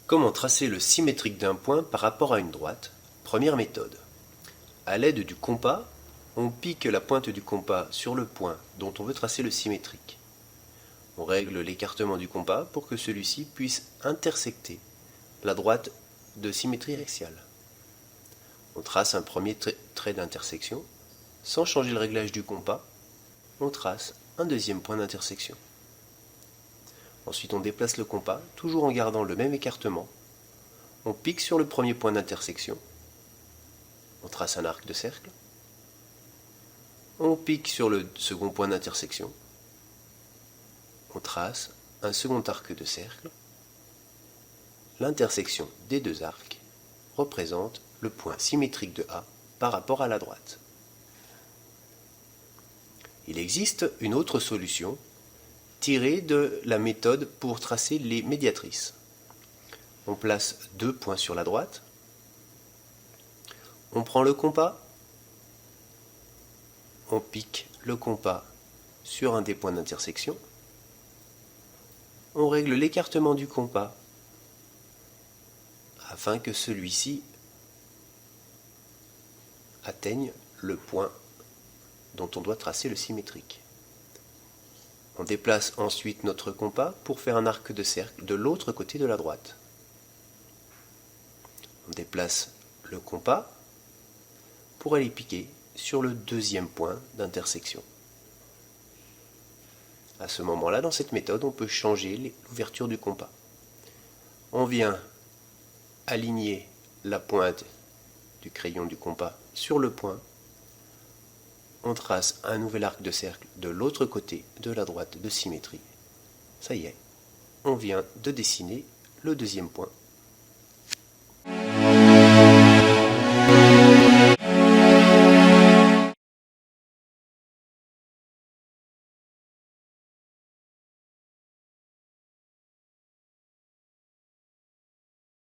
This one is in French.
Comment tracer le symétrique d'un point par rapport à une droite? Première méthode. À l'aide du compas, on pique la pointe du compas sur le point dont on veut tracer le symétrique. On règle l'écartement du compas pour que celui-ci puisse intersecter la droite de symétrie axiale. On trace un premier trait d'intersection. Sans changer le réglage du compas, on trace un deuxième point d'intersection. Ensuite, on déplace le compas, toujours en gardant le même écartement. On pique sur le premier point d'intersection. On trace un arc de cercle. On pique sur le second point d'intersection. On trace un second arc de cercle. L'intersection des deux arcs représente le point symétrique de A par rapport à la droite. Il existe une autre solution tirée de la méthode pour tracer les médiatrices. On place deux points sur la droite. On prend le compas. On pique le compas sur un des points d'intersection. On règle l'écartement du compas afin que celui-ci atteigne le point dont on doit tracer le symétrique. On déplace ensuite notre compas pour faire un arc de cercle de l'autre côté de la droite. On déplace le compas pour aller piquer sur le deuxième point d'intersection. À ce moment-là, dans cette méthode, on peut changer l'ouverture du compas. On vient aligner la pointe du crayon du compas sur le point. On trace un nouvel arc de cercle de l'autre côté de la droite de symétrie. Ça y est, on vient de dessiner le deuxième point